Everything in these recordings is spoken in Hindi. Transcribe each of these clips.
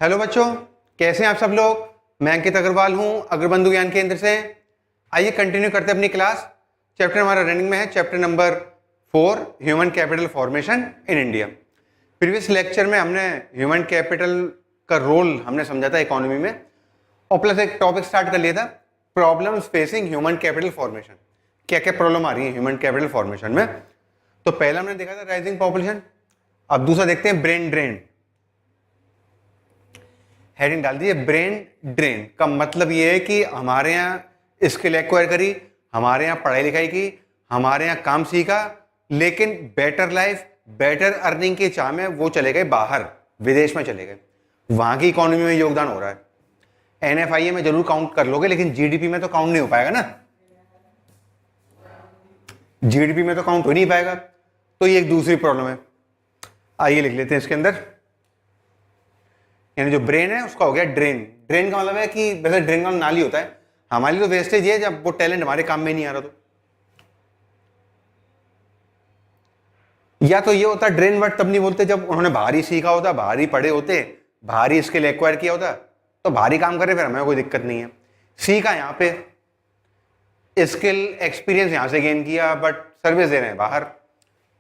हेलो बच्चों, कैसे हैं आप सब लोग। मैं अंकित अग्रवाल हूं अग्रबंधु ज्ञान केंद्र से। आइए कंटिन्यू करते हैं अपनी क्लास। चैप्टर हमारा रनिंग में है, chapter number 4, human capital formation in India. Previous lecture में हमने ह्यूमन कैपिटल का रोल हमने समझा था इकोनॉमी में, और प्लस एक टॉपिक स्टार्ट कर लिया था, problems facing human capital formation. क्या क्या प्रॉब्लम आ रही है ह्यूमन कैपिटल फॉर्मेशन में। तो पहला हमने देखा था राइजिंग पॉपुलेशन। अब दूसरा देखते हैं ब्रेन ड्रेन। हेडिंग डाल दिए ब्रेन ड्रेन का मतलब ये है कि हमारे यहाँ स्किल एक्वायर करी, हमारे यहाँ पढ़ाई लिखाई की, हमारे यहाँ काम सीखा, लेकिन बेटर लाइफ बेटर अर्निंग की चाह में वो चले गए बाहर, विदेश में चले गए। वहां की इकोनॉमी में योगदान हो रहा है। एनएफआईए में जरूर काउंट कर लोगे, लेकिन जीडीपी में तो काउंट नहीं हो पाएगा ना। जीडीपी में तो काउंट हो नहीं पाएगा। तो ये एक दूसरी प्रॉब्लम है। आइए लिख लेते हैं इसके अंदर। यानी जो ब्रेन है उसका हो गया ड्रेन। ड्रेन का मतलब है कि वैसे ड्रेन का नाली होता है, हमारे लिए तो वेस्टेज है जब वो टैलेंट हमारे काम में नहीं आ रहा। तो या तो ये होता ड्रेन वर्ड तब नहीं बोलते जब उन्होंने भारी सीखा होता, भारी पढ़े होते, भारी स्किल एक्वायर किया होता, तो भारी काम करे फिर हमें कोई दिक्कत नहीं है। सीखा यहाँ पे, स्किल एक्सपीरियंस यहां से गेन किया, बट सर्विस दे रहे हैं बाहर,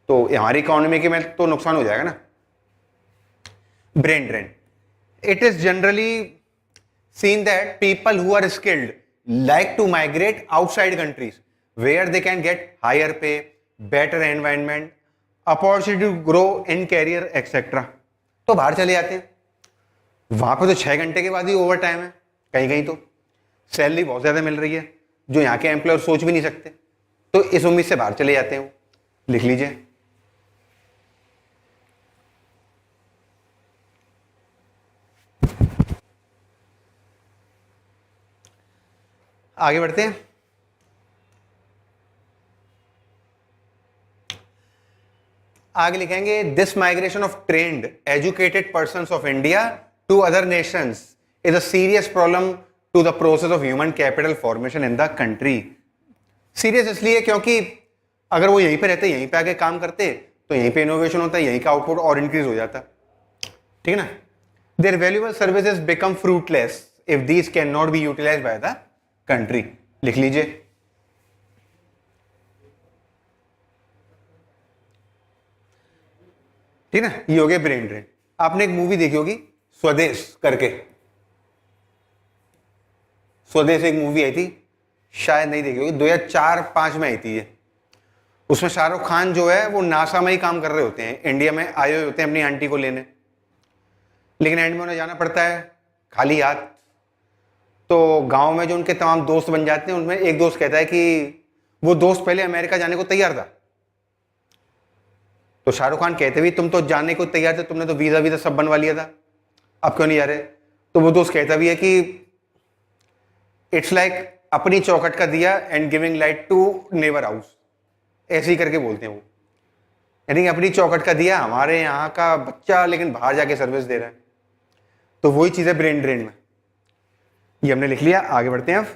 तो हमारी इकोनॉमी के में तो नुकसान हो जाएगा ना। Brain drain. It is generally seen that people who are skilled like to migrate outside countries where they can get higher pay, better environment, opportunity to grow in career, etc. तो बाहर चले जाते हैं। वहां पे तो 6 घंटे के बाद ही ओवर टाइम है, कहीं कहीं तो सैलरी बहुत ज्यादा मिल रही है जो यहाँ के एम्प्लॉयर सोच भी नहीं सकते। तो इस उम्मीद से बाहर चले जाते हैं। लिख लीजिए। आगे बढ़ते हैं। आगे लिखेंगे this migration of trained educated persons of India to other nations is a serious problem to the process of human capital formation in the country. Serious इसलिए क्योंकि अगर वो यहीं पे रहते, यहीं पे आके काम करते, तो यहीं पे इनोवेशन होता है, यहीं का आउटपुट और इंक्रीज हो जाता। ठीक है ना। Their valuable services become fruitless if these can not be utilized by the country. लिख लीजिए। ठीक है, ये हो गया ब्रेन ड्रेन। आपने एक मूवी देखी होगी स्वदेश करके। स्वदेश एक मूवी आई थी, शायद नहीं देखी होगी, 2004-5 में आई थी ये। उसमें शाहरुख खान जो है वो नासा में ही काम कर रहे होते हैं, इंडिया में आए हुए होते हैं अपनी आंटी को लेने, लेकिन एंड में उन्हें जाना पड़ता है खाली हाथ। तो गांव में जो उनके तमाम दोस्त बन जाते हैं, उनमें एक दोस्त कहता है कि वो दोस्त पहले अमेरिका जाने को तैयार था। तो शाहरुख खान कहते भी तुम तो जाने को तैयार थे, तुमने तो वीजा वीजा सब बनवा लिया था, अब क्यों नहीं जा रहे। तो वो दोस्त कहता भी है कि इट्स लाइक अपनी चौखट का दिया and giving light to neighbour house, ऐसे ही करके बोलते हैं वो। यानी अपनी चौखट का दिया, हमारे यहाँ का बच्चा लेकिन बाहर जाके सर्विस दे रहा है। तो वही चीज है ब्रेन ड्रेन में। ये हमने लिख लिया। आगे बढ़ते हैं। अब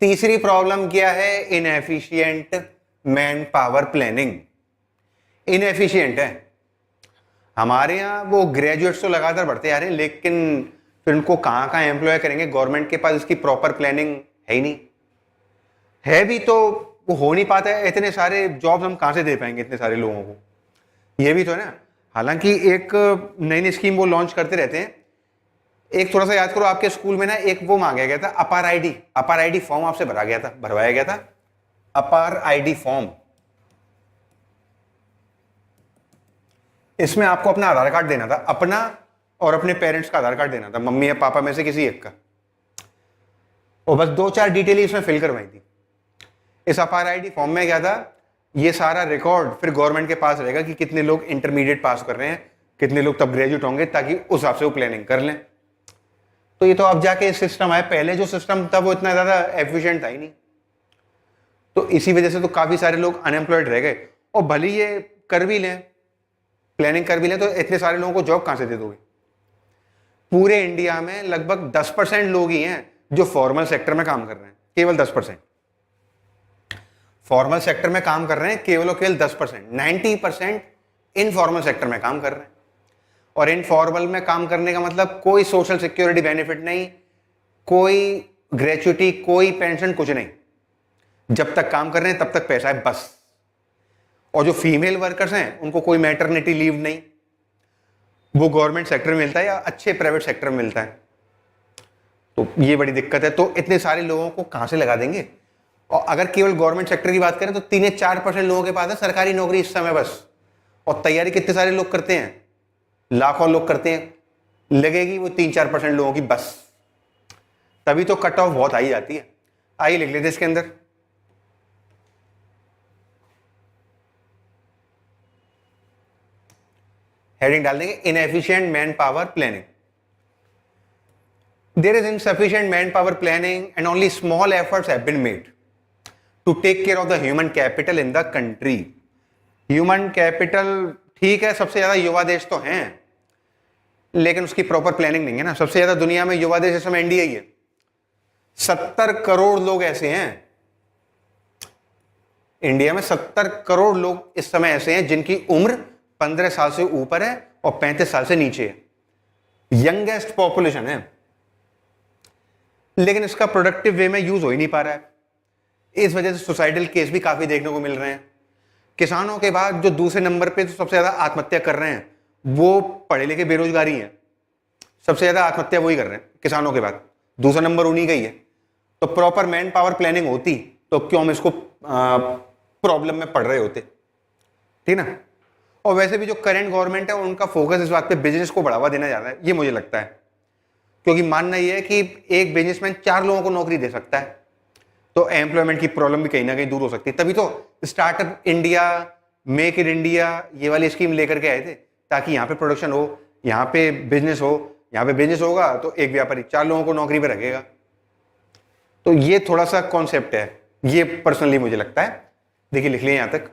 तीसरी प्रॉब्लम क्या है, inefficient man power planning. Inefficient है हमारे यहाँ। वो ग्रेजुएट्स तो लगातार बढ़ते आ रहे हैं, लेकिन फिर उनको कहां कहां एम्प्लॉय करेंगे। गवर्नमेंट के पास इसकी प्रॉपर प्लानिंग है ही नहीं, है भी तो वो हो नहीं पाता है। इतने सारे जॉब्स हम कहां से दे पाएंगे इतने सारे लोगों को, ये भी तो है ना। हालांकि एक नई नई स्कीम वो लॉन्च करते रहते हैं। एक थोड़ा सा याद करो, आपके स्कूल में ना एक वो मांगा गया था, अपार आईडी फॉर्म आपसे भरवाया गया था। अपार आईडी फॉर्म, इसमें आपको अपना आधार कार्ड देना था, अपना और अपने पेरेंट्स का आधार कार्ड देना था, मम्मी या पापा में से किसी एक का, और बस 2-4 डिटेल इसमें फिल करवाई थी। इस अपार आईडी फॉर्म में क्या था, ये सारा रिकॉर्ड फिर गवर्नमेंट के पास रहेगा कि कितने लोग इंटरमीडिएट पास कर रहे हैं, कितने लोग तब ग्रेजुएट होंगे, ताकि उस हिसाब से वो प्लानिंग कर लें। तो ये तो अब जाके सिस्टम आया, पहले जो सिस्टम था वो इतना ज्यादा एफिशिएंट था ही नहीं। तो इसी वजह से तो काफी सारे लोग अनएम्प्लॉयड रह गए। और भले ये कर भी लें, प्लानिंग कर भी लें, तो इतने सारे लोगों को जॉब कहां से दे दोगे। पूरे इंडिया में लगभग 10% लोग ही हैं जो फॉर्मल सेक्टर में काम कर रहे हैं, केवल 10%। फॉर्मल सेक्टर में काम कर रहे हैं केवल और केवल 10%। 90% इनफॉर्मल सेक्टर में काम कर रहे हैं। और इनफॉर्मल में काम करने का मतलब कोई सोशल सिक्योरिटी बेनिफिट नहीं, कोई ग्रेचुइटी, कोई पेंशन, कुछ नहीं। जब तक काम कर रहे हैं तब तक पैसा है बस। और जो फीमेल वर्कर्स हैं उनको कोई मैटरनिटी लीव नहीं, वो गवर्नमेंट सेक्टर में मिलता है या अच्छे प्राइवेट सेक्टर में मिलता है। तो ये बड़ी दिक्कत है। तो इतने सारे लोगों को कहां से लगा देंगे? और अगर केवल गवर्नमेंट सेक्टर की बात करें तो 3 या 4% लोगों के पास है सरकारी नौकरी इस समय बस। और तैयारी कितने सारे लोग करते हैं? लाखों लोग करते हैं। लगेगी वो 3-4% लोगों की बस। तभी तो कट ऑफ बहुत हाई जाती है। आइए लिख लेते इसके अंदर। हेडिंग डाल देंगे inefficient man power planning. There is insufficient manpower planning and only small efforts have been made to take care of the human capital in the country. Human capital ठीक है, सबसे ज्यादा युवा देश तो हैं, लेकिन उसकी प्रॉपर प्लानिंग नहीं है ना। सबसे ज्यादा दुनिया में युवा देश इस समय इंडिया ही है। 70 करोड़ लोग ऐसे हैं इंडिया में, 70 करोड़ लोग इस समय ऐसे हैं जिनकी उम्र 15 साल से ऊपर है और 35 साल से नीचे है। यंगेस्ट पॉपुलेशन है, लेकिन इसका प्रोडक्टिव वे में यूज हो ही नहीं पा रहा है। इस वजह से सुसाइडल केस भी काफी देखने को मिल रहे हैं। किसानों के बाद जो दूसरे नंबर पे तो सबसे ज्यादा आत्महत्या कर रहे हैं वो पढ़े लिखे बेरोजगारी हैं। सबसे ज्यादा आत्महत्या वही कर रहे हैं किसानों के बाद, दूसरा नंबर उन्हीं का ही है। तो प्रॉपर मैन पावर प्लानिंग होती तो क्यों हम इसको प्रॉब्लम में पड़ रहे होते, ठीक ना। और वैसे भी जो करंट गवर्नमेंट है उनका फोकस इस बात पे बिजनेस को बढ़ावा देना ज्यादा है, ये मुझे लगता है। क्योंकि मानना यह है कि एक बिजनेसमैन 4 लोगों को नौकरी दे सकता है, तो एम्प्लॉयमेंट की प्रॉब्लम भी कहीं ना कहीं दूर हो सकती है। तभी तो startup India, make in India ये वाली स्कीम लेकर के आए थे, ताकि यहाँ पे प्रोडक्शन हो, यहाँ पे बिजनेस हो। यहाँ पे बिजनेस होगा तो एक व्यापारी 4 लोगों को नौकरी पे रखेगा। तो ये थोड़ा सा कॉन्सेप्ट है, ये पर्सनली मुझे लगता है। देखिए लिख लिया यहां तक।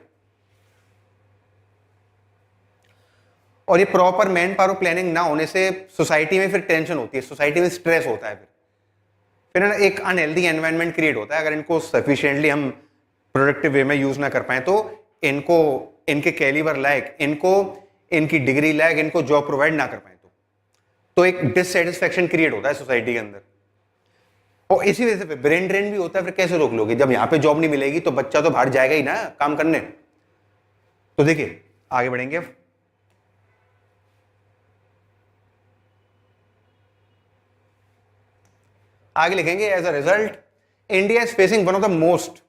और ये प्रॉपर मैन पावर प्लानिंग ना होने से सोसाइटी में फिर टेंशन होती है, सोसाइटी में स्ट्रेस होता है, फिर ना एक अनहेल्दी एनवायरनमेंट क्रिएट होता है। अगर इनको सफिशिएंटली हम प्रोडक्टिव वे में यूज ना कर पाए तो इनको इनके कैलिबर लायक, इनको इनकी डिग्री लायक इनको जॉब प्रोवाइड ना कर पाए तो एक डिससेटिस्फैक्शन क्रिएट होता है सोसाइटी के अंदर। और इसी वजह से ब्रेन ड्रेन भी होता है। फिर कैसे रोक लोगे? जब यहां पे जॉब नहीं मिलेगी तो बच्चा तो बाहर जाएगा ही ना काम करने। तो देखिए आगे बढ़ेंगे। आगे लिखेंगे as a result India is facing one of the most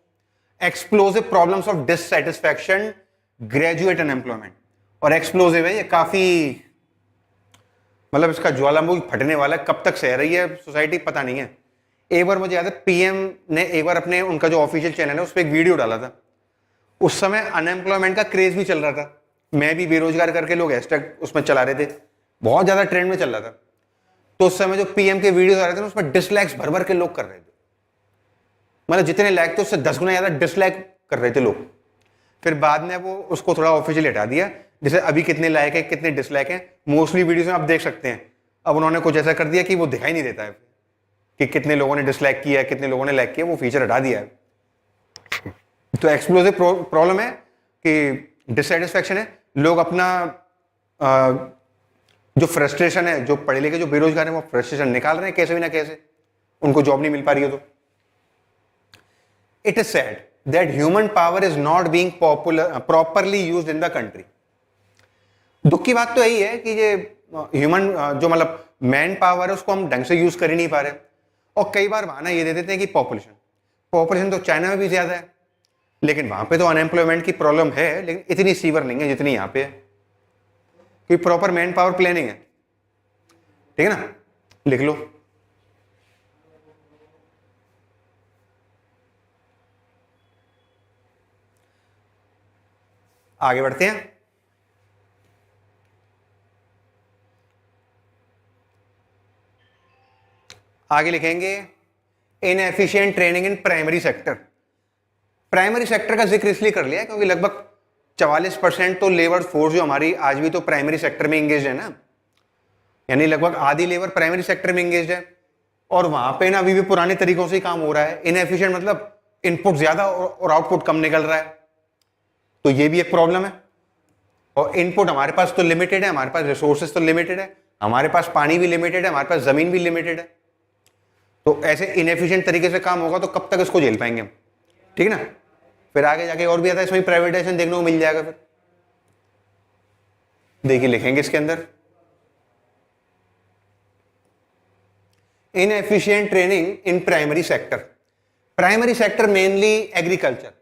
explosive problems of dissatisfaction, graduate unemployment. और एक्सप्लोसिव है ये, काफी मतलब इसका ज्वालामुखी फटने वाला है। कब तक सह रही है सोसाइटी पता नहीं है। एक बार मुझे याद है पीएम ने एक बार अपने उनका जो ऑफिशियल चैनल है उस पर एक वीडियो डाला था। उस समय अनएम्प्लॉयमेंट का क्रेज भी चल रहा था, मैं भी बेरोजगार करके लोग हैशटैग उसमें चला रहे थे, बहुत ज्यादा ट्रेंड में चल रहा था। तो उस समय जो पीएम के वीडियोस आ रहे थे उसमें डिसलाइक्स भर भर के लोग कर रहे थे। मतलब जितने लाइक थे उससे 10 गुना ज्यादा डिसलाइक कर रहे थे लोग। फिर बाद में वो उसको थोड़ा ऑफिशियल हटा दिया, जैसे अभी कितने लाइक है कितने डिसलाइक है मोस्टली वीडियोस में आप देख सकते हैं। अब उन्होंने कुछ ऐसा कर दिया कि वो दिखाई नहीं देता है कि कितने लोगों ने डिसलाइक किया, कितने लोगों ने लाइक किया, वो फीचर हटा दिया है। तो एक्सप्लोसिव प्रॉब्लम है कि डिससेटिस्फैक्शन है। लोग अपना जो फ्रस्ट्रेशन है, जो पढ़े लिखे जो बेरोजगार है वो फ्रस्ट्रेशन निकाल रहे हैं कैसे भी ना कैसे, उनको जॉब नहीं मिल पा रही है। तो it is sad that human power is not being properly used in the country. दुख की बात तो यही है कि ये ह्यूमन जो मतलब मैन पावर है उसको हम ढंग से यूज कर ही नहीं पा रहे। और कई बार बहाना ये दे देते हैं कि पॉपुलेशन तो चाइना में भी ज्यादा है, लेकिन वहां पे तो अनएम्प्लॉयमेंट की प्रॉब्लम है, लेकिन इतनी सीवर नहीं है जितनी यहां पे है, क्योंकि प्रॉपर मैन पावर प्लानिंग है। ठीक है ना, लिख लो। आगे बढ़ते हैं। आगे लिखेंगे inefficient training in primary sector. Primary sector का जिक्र इसलिए कर लिया क्योंकि लगभग 44% तो लेबर फोर्स जो हमारी आज भी तो प्राइमरी सेक्टर में इंगेज है ना, यानी लगभग आधी लेबर प्राइमरी सेक्टर में इंगेज है। और वहां पे ना अभी भी पुराने तरीकों से ही काम हो रहा है। इनएफिशिएंट मतलब इनपुट ज्यादा और आउटपुट कम निकल रहा है, तो ये भी एक प्रॉब्लम है। और इनपुट हमारे पास तो लिमिटेड है, हमारे पास रिसोर्सेज तो लिमिटेड है, हमारे पास पानी भी लिमिटेड है, हमारे पास जमीन भी लिमिटेड है। तो ऐसे इनएफिशिएंट तरीके से काम होगा तो कब तक इसको झेल पाएंगे हम, ठीक है ना। फिर आगे जाके और भी आता है, इसमें प्राइवेटाइजेशन देखने को मिल जाएगा। फिर देखिए लिखेंगे इसके अंदर, inefficient training in primary sector. Primary sector mainly agriculture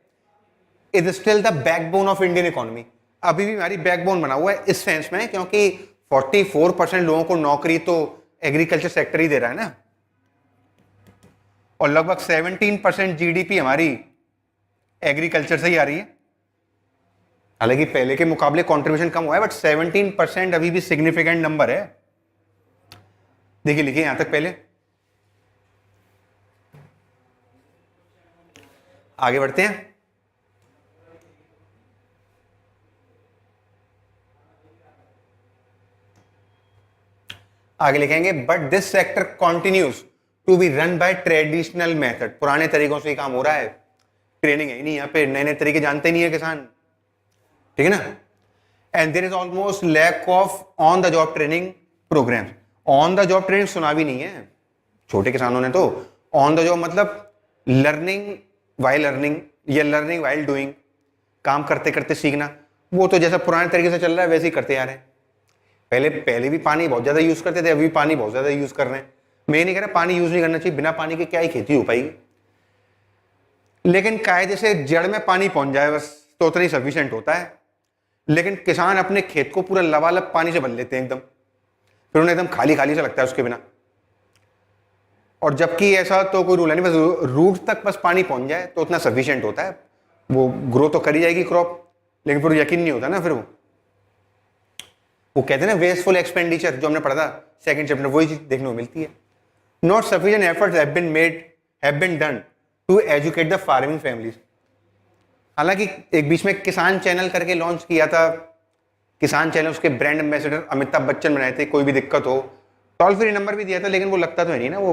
is still the backbone of Indian economy. अभी भी हमारी बैकबोन बना हुआ है इस सेंस में, क्योंकि 44% लोगों को नौकरी तो एग्रीकल्चर सेक्टर ही दे रहा है ना, और लगभग 17% जीडीपी हमारी एग्रीकल्चर से ही आ रही है। हालांकि पहले के मुकाबले कंट्रीब्यूशन कम हुआ है, बट 17% अभी भी सिग्निफिकेंट नंबर है। देखिए लिखिए यहां तक, पहले आगे बढ़ते हैं। आगे लिखेंगे, but this sector continues to be run by traditional method. पुराने तरीकों से ही काम हो रहा है, ट्रेनिंग है ही नहीं यहाँ पे, नए नए तरीके जानते नहीं है किसान, ठीक है ना। And there is almost lack of on the job training programme. On the job training सुना भी नहीं है छोटे किसानों ने तो। ऑन द जॉब मतलब लर्निंग वाइल लर्निंग या लर्निंग वाइल डूइंग, काम करते करते सीखना। वो तो जैसा पुराने तरीके से चल रहा है वैसे ही करते आ रहे हैं। पहले भी पानी बहुत ज्यादा यूज करते थे, अभी पानी बहुत ज्यादा यूज कर रहे हैं। मैं नहीं कह रहा पानी यूज नहीं करना चाहिए, बिना पानी के क्या ही खेती हो पाएगी, लेकिन कायदे से जड़ में पानी पहुंच जाए बस तो उतना ही सफिशिएंट होता है। लेकिन किसान अपने खेत को पूरा लबालब पानी से भर लेते हैं एकदम, फिर उन्हें एकदम खाली खाली सा लगता है उसके बिना। और जबकि ऐसा तो कोई रूल है नहीं, बस रूट तक बस पानी पहुंच जाए तो उतना सफिशिएंट होता है। वो ग्रो तो करी जाएगी क्रॉप, लेकिन फिर यकीन नहीं होता ना। फिर वो कहते हैं ना वेस्टफुल एक्सपेंडिचर, जो हमने पढ़ा था सेकंड चैप्टर, वही चीज देखने को मिलती है। Not sufficient efforts have been done to educate the farming families. हालांकि एक बीच में किसान चैनल करके लॉन्च किया था, किसान चैनल, उसके ब्रांड एम्बेसडर अमिताभ बच्चन बनाए थे। कोई भी दिक्कत हो टोल फ्री नंबर भी दिया था, लेकिन वो लगता तो है नहीं ना। वो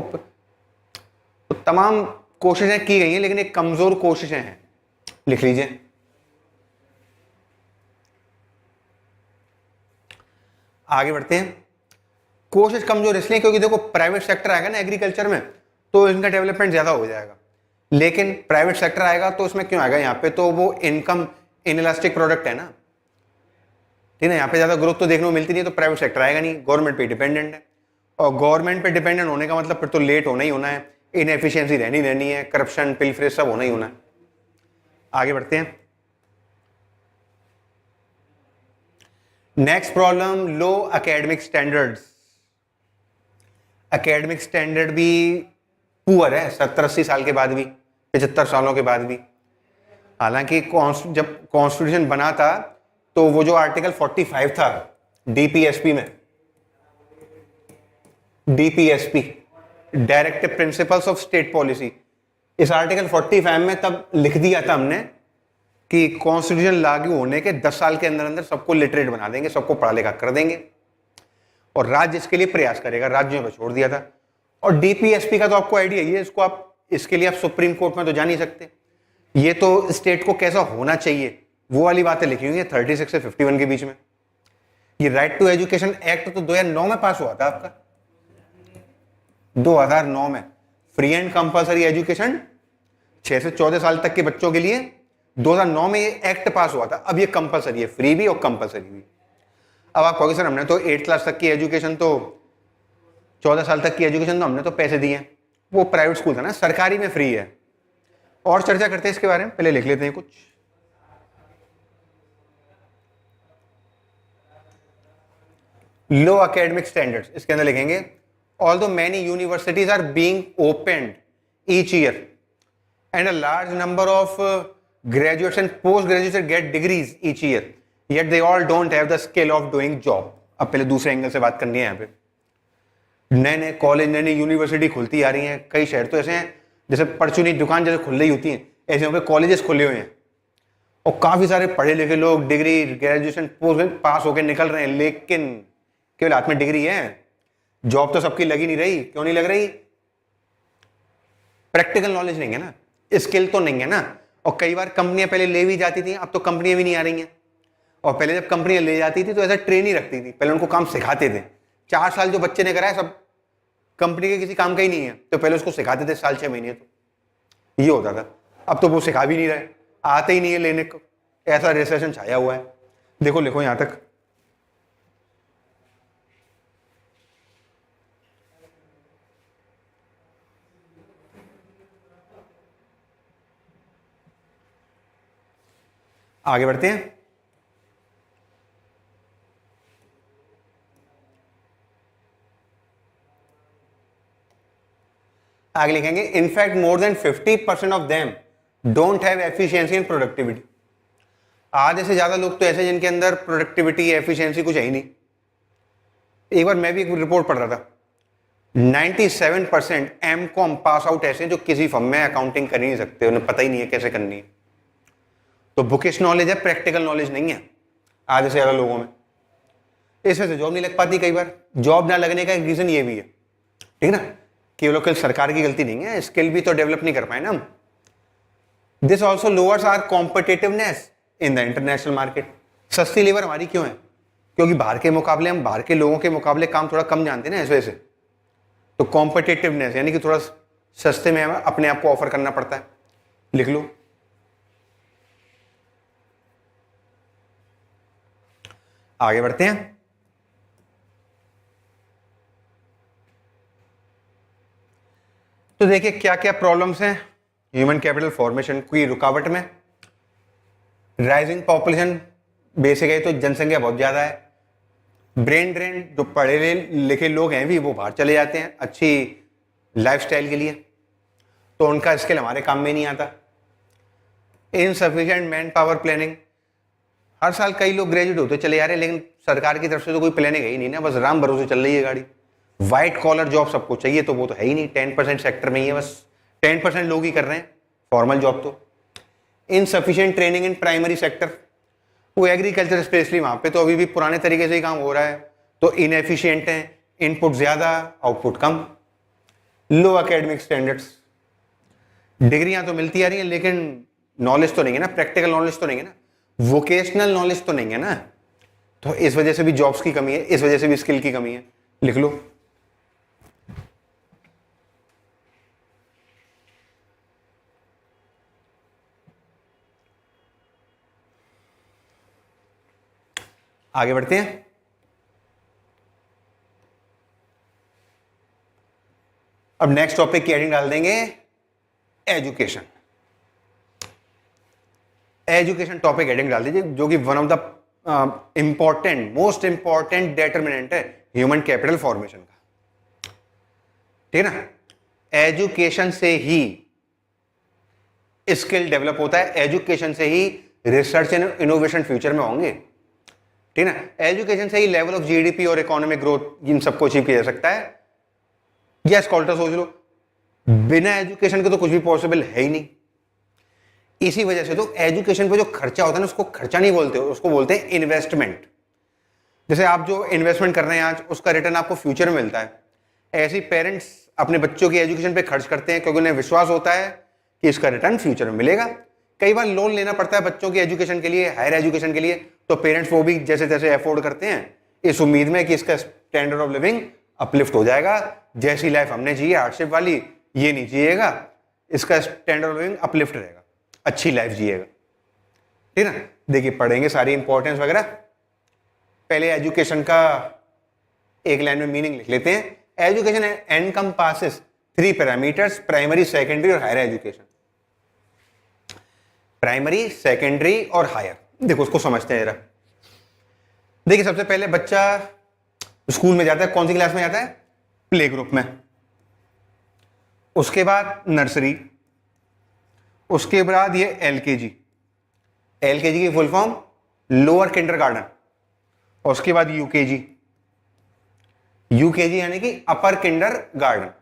तो तमाम कोशिशें की गई हैं, लेकिन एक कमजोर कोशिशें हैं, लिख लीजिए। आगे बढ़ते हैं। कोशिश कमजोर इसलिए क्योंकि देखो प्राइवेट सेक्टर आएगा ना एग्रीकल्चर में तो इनका डेवलपमेंट ज्यादा हो जाएगा, लेकिन प्राइवेट सेक्टर आएगा तो उसमें क्यों आएगा, यहाँ पे तो वो इनकम इनइलास्टिक प्रोडक्ट है ना, ठीक है। यहाँ पे ज्यादा ग्रोथ तो देखने को मिलती नहीं है, तो प्राइवेट सेक्टर आएगा नहीं, गवर्नमेंट पे डिपेंडेंट है। और गवर्नमेंट पे डिपेंडेंट होने का मतलब फिर तो लेट होना ही होना है, इनएफिशिएंसी रहनी है, करप्शन पिलफरेज सब होना ही होना है। आगे बढ़ते हैं। नेक्स्ट प्रॉब्लम, लो एकेडमिक स्टैंडर्ड्स। एकेडमिक स्टैंडर्ड भी पुअर है 70-80 साल के बाद भी, 75 सालों के बाद भी। हालांकि जब कॉन्स्टिट्यूशन बना था तो वो जो आर्टिकल 45 था डीपीएसपी में, DPSP directive principles of state policy, इस आर्टिकल 45 में तब लिख दिया था हमने कि कॉन्स्टिट्यूशन लागू होने के 10 साल के अंदर अंदर सबको लिटरेट बना देंगे, सबको पढ़ा लिखा कर देंगे, और राज्य इसके लिए प्रयास करेगा, राज्यों पर छोड़ दिया था। और डीपीएसपी का तो आपको आइडिया ही है, इसको आप इसके लिए आप सुप्रीम कोर्ट में तो जा नहीं सकते। ये तो स्टेट को कैसा होना चाहिए वो वाली बातें लिखी हुई है 36 से 51 के बीच में। ये राइट टू एजुकेशन एक्ट तो 2009 में पास हुआ था आपका, 2009 में। फ्री एंड कंपलसरी एजुकेशन 6 से 14 साल तक के बच्चों के लिए 2009 में ये एक्ट पास हुआ था। अब ये कंपलसरी है, फ्री भी और कंपलसरी भी। अब आप कहोगे सर हमने तो 8 क्लास तक की एजुकेशन, तो 14 साल तक की एजुकेशन तो हमने तो पैसे दिए हैं, वो प्राइवेट स्कूल था ना, सरकारी में फ्री है। और चर्चा करते हैं इसके बारे में, पहले लिख लेते हैं कुछ। लो एकेडमिक स्टैंडर्ड्स, इसके अंदर लिखेंगे although many universities are being opened each year and a large number of graduates and postgraduates get degrees each year, yet they all don't have the skill of doing job। अब पहले दूसरे एंगल से बात करनी है। यहाँ पे नए नए कॉलेज, नई नई यूनिवर्सिटी खुलती आ रही हैं। कई शहर तो ऐसे हैं जैसे परचूनी दुकान जैसे खुल रही होती हैं, ऐसे यहाँ पे कॉलेजेस खुले हुए हैं और काफी सारे पढ़े लिखे लोग डिग्री ग्रेजुएशन पोस्ट पास होकर निकल रहे हैं, लेकिन केवल हाथ में डिग्री है, जॉब तो सबकी लगी नहीं रही। क्यों नहीं लग रही? प्रैक्टिकल नॉलेज नहीं है ना, स्किल तो नहीं है ना। और कई बार कंपनियां पहले ले भी जाती थी, अब तो कंपनियां भी नहीं आ रही हैं। और पहले जब कंपनी ले जाती थी तो ऐसा ट्रेन ही रखती थी, पहले उनको काम सिखाते थे। 4 साल जो बच्चे ने करा है सब कंपनी के किसी काम का ही नहीं है, तो पहले उसको सिखाते थे साल 6 महीने, तो ये होता था। अब तो वो सिखा भी नहीं रहे, आते ही नहीं है लेने को, ऐसा रिसेशन छाया हुआ है। देखो लिखो यहां तक, आगे बढ़ते हैं। आगे लिखेंगे in fact more than 50% of them don't have efficiency and productivity. आधे से ज्यादा लोग तो ऐसे जिनके अंदर प्रोडक्टिविटी एफिशिएंसी कुछ है ही नहीं। एक बार मैं भी एक रिपोर्ट पढ़ रहा था, 97% एमकॉम पास आउट ऐसे जो किसी फर्म में अकाउंटिंग कर ही नहीं सकते, उन्हें पता ही नहीं है कैसे करनी है। तो बुकिश नॉलेज है, प्रैक्टिकल नॉलेज नहीं है आधे से ज्यादा लोगों में। इस वजह से जॉब नहीं लग पाती। कई बार जॉब ना लगने का एक रीजन ये भी है, ठीक है ना, केवल सरकार की गलती नहीं है, स्किल भी तो डेवलप नहीं कर पाए ना हम। This also lowers our competitiveness in the international market. सस्ती लेबर हमारी क्यों है? क्योंकि बाहर के मुकाबले, हम बाहर के लोगों के मुकाबले काम थोड़ा कम जानते हैं ना, इस वजह से। तो कॉम्पिटिटिवनेस यानी कि थोड़ा सस्ते में हमें अपने आप को ऑफर करना पड़ता है। लिख लो। आगे बढ़ते हैं। तो देखिए क्या क्या प्रॉब्लम्स हैं ह्यूमन कैपिटल फॉर्मेशन की रुकावट में। राइजिंग पॉपुलेशन, बेसिक है तो जनसंख्या बहुत ज्यादा है। ब्रेन ड्रेन, जो पढ़े लिखे लोग हैं भी वो बाहर चले जाते हैं अच्छी लाइफस्टाइल के लिए, तो उनका स्किल हमारे काम में नहीं आता। इनसफिशिएंट मैन पावर प्लानिंग, हर साल कई लोग ग्रेजुएट होते चले जा रहे हैं, लेकिन सरकार की तरफ से तो कोई प्लानिंग है ही नहीं ना, बस राम भरोसे चल रही है गाड़ी। व्हाइट कॉलर जॉब सबको चाहिए, तो वो तो है ही नहीं, 10% सेक्टर में ही है, बस 10% लोग ही कर रहे हैं फॉर्मल जॉब। तो insufficient training in primary sector, वो एग्रीकल्चर स्पेशली वहां पे तो अभी भी पुराने तरीके से ही काम हो रहा है, तो इनएफिशिएंट है, इनपुट ज्यादा आउटपुट कम। लो एकेडमिक स्टैंडर्ड्स, डिग्रियां तो मिलती आ रही हैं लेकिन नॉलेज तो नहीं है ना, प्रैक्टिकल नॉलेज तो नहीं है ना, वोकेशनल नॉलेज तो नहीं है ना, तो इस वजह से भी जॉब्स की कमी है, इस वजह से भी स्किल की कमी है। लिख लो। आगे बढ़ते हैं। अब नेक्स्ट टॉपिक की हेडिंग डाल देंगे एजुकेशन। एजुकेशन टॉपिक हेडिंग डाल दीजिए, जो कि one of the important, most important determinant है ह्यूमन कैपिटल फॉर्मेशन का, ठीक है ना। एजुकेशन से ही स्किल डेवलप होता है, एजुकेशन से ही रिसर्च एंड इनोवेशन फ्यूचर में होंगे, ठीक है ना। एजुकेशन से ही लेवल ऑफ जीडीपी और इकोनॉमिक ग्रोथ इन सबको अचीव किया जा सकता है। यस कॉल्टर सोच लो, बिना एजुकेशन के तो कुछ भी पॉसिबल है ही नहीं। इसी वजह से तो एजुकेशन पे जो खर्चा होता है ना, उसको खर्चा नहीं बोलते, उसको बोलते हैं इन्वेस्टमेंट। जैसे आप जो इन्वेस्टमेंट कर रहे हैं आज, उसका रिटर्न आपको फ्यूचर में मिलता है। ऐसे ही पेरेंट्स अपने बच्चों की एजुकेशन पे खर्च करते हैं क्योंकि उन्हें विश्वास होता है कि इसका रिटर्न फ्यूचर में मिलेगा। कई बार लोन लेना पड़ता है बच्चों की एजुकेशन के लिए, हायर एजुकेशन के लिए, तो पेरेंट्स वो भी जैसे तैसे अफोर्ड करते हैं इस उम्मीद में कि इसका स्टैंडर्ड ऑफ लिविंग अपलिफ्ट हो जाएगा। जैसी लाइफ हमने जी है हार्डशिप वाली, ये नहीं जिएगा, इसका स्टैंडर्ड ऑफ लिविंग अपलिफ्ट रहेगा, अच्छी लाइफ जिएगा, ठीक है ना। देखिए पढ़ेंगे सारी इंपॉर्टेंस वगैरह। पहले एजुकेशन का एक लाइन में मीनिंग लिख लेते हैं। Education encompasses 3 parameters, primary, secondary और हायर एजुकेशन। प्राइमरी, सेकेंडरी और हायर, देखो उसको समझते हैं जरा। देखिए सबसे पहले बच्चा स्कूल में जाता है, कौन सी क्लास में जाता है? प्ले ग्रुप में। उसके बाद नर्सरी, उसके बाद ये एलकेजी, एलकेजी की फुल फॉर्म लोअर किंडरगार्टन, और उसके बाद यूकेजी, यूकेजी यानी कि अपर किंडरगार्टन।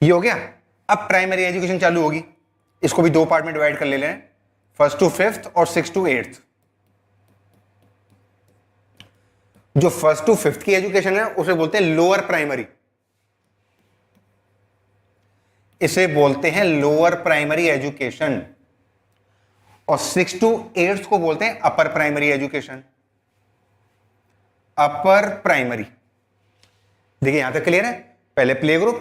ये हो गया। अब प्राइमरी एजुकेशन चालू होगी, इसको भी 2 पार्ट में डिवाइड कर ले लें, 1st to 5th और 6th to 8th। जो 1st to 5th की एजुकेशन है उसे बोलते हैं लोअर प्राइमरी, इसे बोलते हैं लोअर प्राइमरी एजुकेशन। और 6 to 8 को बोलते हैं upper primary education. Upper primary, देखिए यहां तक क्लियर है। पहले प्ले ग्रुप,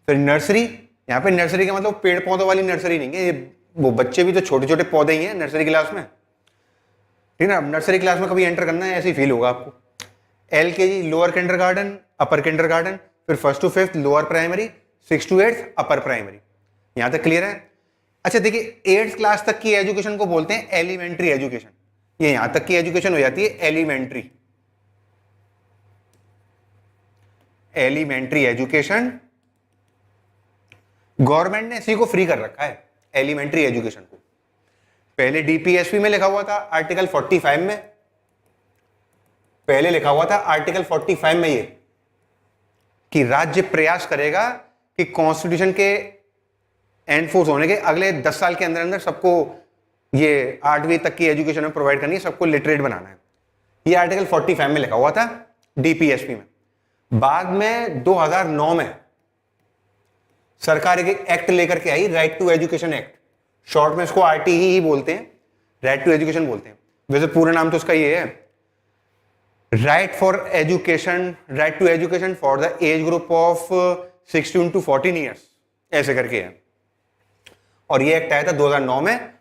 फिर नर्सरी। यहां पे नर्सरी का मतलब पेड़ पौधों वाली नर्सरी नहीं है, ये वो बच्चे भी तो छोटे छोटे पौधे ही हैं नर्सरी क्लास में, ठीक है ना। नर्सरी क्लास में कभी एंटर करना है ऐसे ही फील होगा आपको। LKG लोअर किंडरगार्टन, अपर किंडरगार्टन, फिर 1st to 5th lower primary, 6 to 8th upper primary. यहां तक क्लियर है। अच्छा देखिए 8th क्लास तक की एजुकेशन को बोलते हैं एलिमेंट्री एजुकेशन। ये यहां तक की एजुकेशन हो जाती है एलिमेंट्री। एलिमेंट्री एजुकेशन गवर्नमेंट ने इसी को फ्री कर रखा है, एलिमेंट्री एजुकेशन को। पहले DPSP में लिखा हुआ था आर्टिकल 45 में, पहले लिखा हुआ था आर्टिकल 45 में ये कि राज्य प्रयास करेगा कि कॉन्स्टिट्यूशन के एनफोर्स होने के अगले 10 साल के अंदर अंदर सबको ये 8वीं तक की एजुकेशन में प्रोवाइड करनी है, सबको लिटरेट बनाना है। ये आर्टिकल 45 में लिखा हुआ था DPSP में। बाद में 2009 में सरकार एक एक्ट लेकर के आई, right to education act, short में इसको RTE ही बोलते हैं, राइट टू एजुकेशन बोलते हैं। वैसे पूरा नाम तो उसका ये है, right for education, right to education for the age group of 16 to 14 years, ऐसे करके है। और ये एक्ट आया था 2009 में।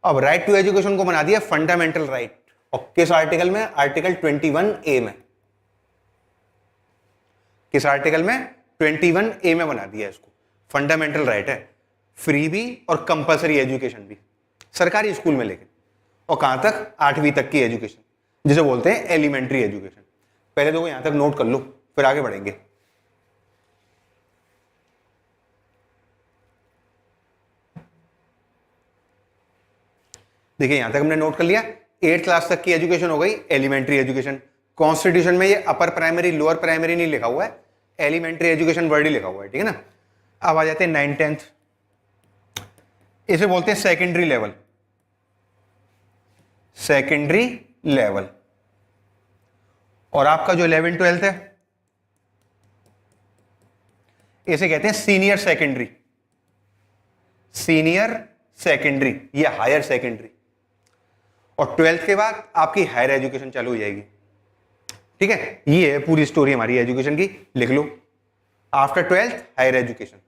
अब राइट टू एजुकेशन को बना दिया फंडामेंटल राइट, और किस आर्टिकल में? आर्टिकल 21A में। किस आर्टिकल में? 21A में बना दिया इसको। फंडामेंटल राइट है, फ्री भी और कंपलसरी एजुकेशन भी, सरकारी स्कूल में लेकिन। और कहां तक? 8वीं तक की एजुकेशन, जिसे बोलते हैं एलिमेंट्री एजुकेशन। पहले तो यहां तक नोट कर लो, फिर आगे बढ़ेंगे। देखिए यहां तक हमने नोट कर लिया, 8th क्लास तक की एजुकेशन हो गई एलिमेंट्री एजुकेशन। कॉन्स्टिट्यूशन में ये अपर प्राइमरी लोअर प्राइमरी नहीं लिखा हुआ है, एलिमेंट्री एजुकेशन वर्ड ही लिखा हुआ है, ठीक है ना। अब आ जाते हैं 9th 10th, इसे बोलते हैं सेकेंडरी लेवल। Secondary level. और आपका जो 11th 12th है इसे कहते हैं सीनियर सेकेंडरी। सीनियर सेकेंडरी या हायर सेकेंडरी। और 12th के बाद आपकी हायर एजुकेशन चालू हो जाएगी, ठीक है। ये है पूरी स्टोरी हमारी एजुकेशन की, लिख लो। After 12th higher education.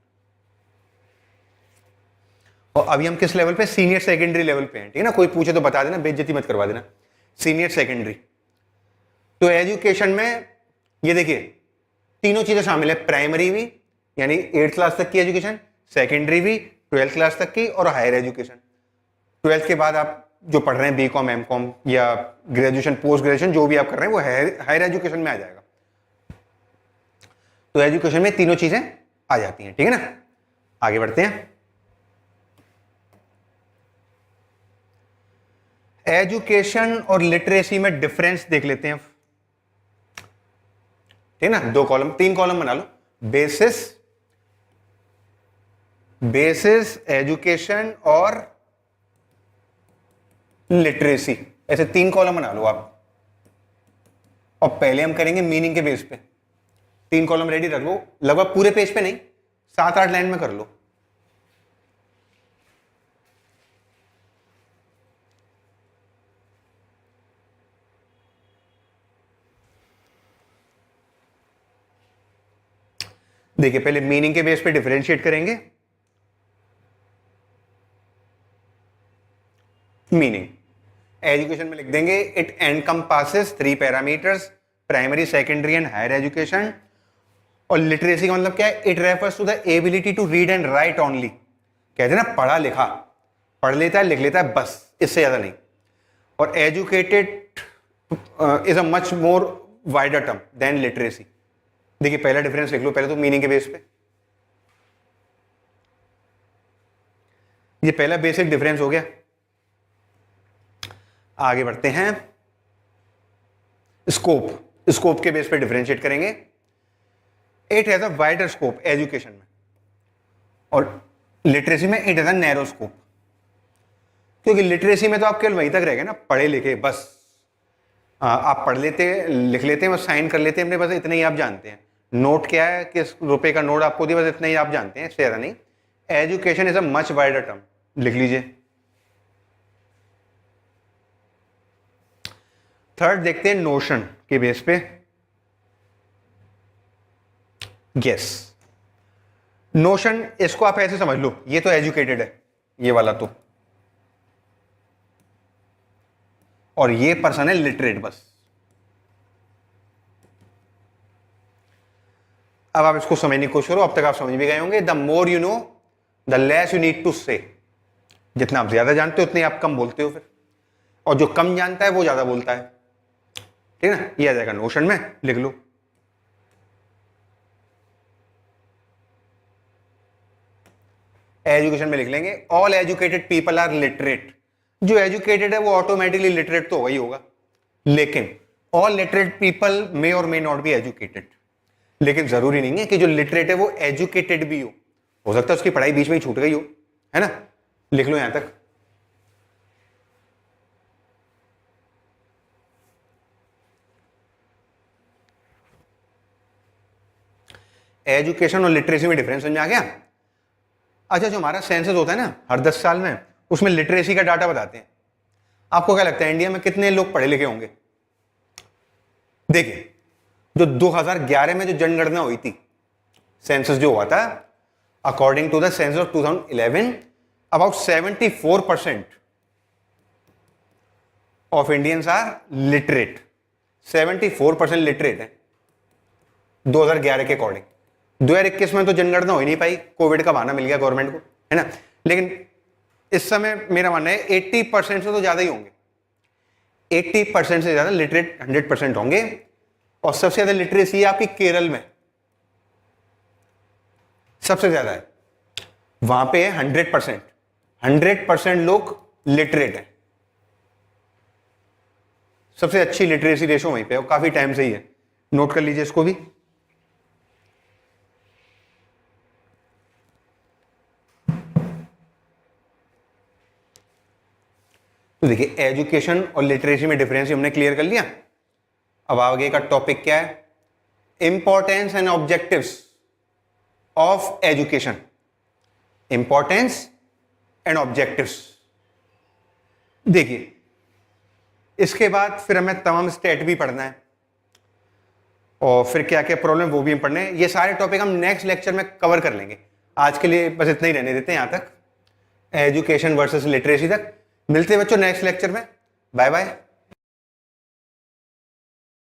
और अभी हम किस लेवल पे? सीनियर सेकेंडरी लेवल पे हैं, ठीक है ना। कोई पूछे तो बता देना, बेइज्जती मत करवा देना। Senior secondary. तो एजुकेशन में ये देखिए तीनों चीजें शामिल है, प्राइमरी भी यानी 8th क्लास तक की एजुकेशन, सेकेंडरी भी 12th क्लास तक की, और हायर एजुकेशन। 12th के बाद आप जो पढ़ रहे हैं BCom MCom या ग्रेजुएशन पोस्ट ग्रेजुएशन जो भी आप कर रहे हैं वो हायर एजुकेशन में आ जाएगा। तो एजुकेशन में तीनों चीजें आ जाती हैं, ठीक है ना। आगे बढ़ते हैं। एजुकेशन और लिटरेसी में डिफरेंस देख लेते हैं, ठीक है ना। 2 कॉलम 3 कॉलम बना लो। बेसिस एजुकेशन और लिटरेसी, ऐसे 3 कॉलम बना लो आप। और पहले हम करेंगे मीनिंग के बेस पे। 3 कॉलम रेडी रख लो, लगभग पूरे पेज पे नहीं, 7-8 लाइन में कर लो। देखिए पहले मीनिंग के बेस पे डिफरेंशिएट करेंगे। मीनिंग एजुकेशन में लिख देंगे it encompasses 3 parameters, primary secondary and higher education. और लिटरेसी का मतलब क्या है? It refers to the ability to read and write only. कहते हैं ना पढ़ा लिखा, पढ़ लेता है लिख लेता है बस, इससे ज्यादा नहीं। और educated is a much more wider term than literacy. देखिए पहला डिफरेंस लिख लो पहले तो मीनिंग के बेस पे। ये पहला बेसिक डिफरेंस हो गया। आगे बढ़ते हैं। स्कोप के बेस पे डिफरेंशिएट करेंगे। It has a wider scope education में, और लिटरेसी में it has a narrow scope. क्योंकि लिटरेसी में तो आप केवल वहीं तक रह गए ना, पढ़े लिखे बस। आप पढ़ लेते लिख लेते हैं, बस साइन कर लेते हैं अपने, बस इतना ही आप जानते हैं। नोट क्या है, किस रुपए का नोट आपको दिया, बस इतना ही आप जानते हैं, इससे ज्यादा नहीं। Education is a much wider term, लिख लीजिए। थर्ड देखते हैं नोशन के बेस पे। गेस नोशन, इसको आप ऐसे समझ लो, ये तो एजुकेटेड है ये वाला तो, और ये पर्सन है लिटरेट बस। अब आप इसको समझने की कोशिश करो, अब तक आप समझ भी गए होंगे। The more you know the less you need to say. जितना आप ज्यादा जानते हो उतने आप कम बोलते हो फिर, और जो कम जानता है वो ज्यादा बोलता है। ठीक है ना, ये आ जाएगा नोशन में, लिख लो। एजुकेशन में लिख लेंगे all educated people are literate. जो एजुकेटेड है वो ऑटोमेटिकली लिटरेट तो होगा ही होगा, लेकिन ऑल लिटरेट पीपल मे और मे नॉट बी एजुकेटेड। लेकिन जरूरी नहीं है कि जो लिटरेट है वो एजुकेटेड भी हो सकता है उसकी पढ़ाई बीच में ही छूट गई हो, है ना। लिख लो यहां तक। एजुकेशन और लिटरेसी में डिफरेंस समझ में आ गया। अच्छा, जो हमारा सेंसस होता है ना हर 10 साल में, उसमें लिटरेसी का डाटा बताते हैं। आपको क्या लगता है इंडिया में कितने लोग पढ़े लिखे होंगे? देखिए, जो 2011 में जो जनगणना हुई थी, सेंसस जो हुआ था, according to the census of 2011, about 74% of Indians are literate. 74% literate है 2011 के अकॉर्डिंग। 2021 में तो जनगणना हो ही नहीं पाई, कोविड का बहाना मिल गया गवर्नमेंट को, है ना। लेकिन इस समय मेरा मानना है 80% से तो ज्यादा ही होंगे। 80% से ज्यादा लिटरेट 100% होंगे। और सबसे ज्यादा लिटरेसी है आपकी केरल में, सबसे ज्यादा है वहां पे है 100%। 100% लोग लिटरेट हैं। सबसे अच्छी लिटरेसी रेशो वहीं पे है, काफी टाइम से ही है, नोट कर लीजिए इसको भी। तो देखिए, एजुकेशन और लिटरेसी में डिफरेंस हमने क्लियर कर लिया। अब आगे का टॉपिक क्या है? Importance and objectives of education. Importance and objectives. देखिए, इसके बाद फिर हमें तमाम स्टेट भी पढ़ना है, और फिर क्या क्या प्रॉब्लम वो भी पढ़ने हैं। ये सारे टॉपिक हम नेक्स्ट लेक्चर में कवर कर लेंगे। आज के लिए बस इतना ही रहने देते हैं यहां तक, एजुकेशन वर्सेस लिटरेसी तक। मिलते हैं बच्चों नेक्स्ट लेक्चर में। Bye bye.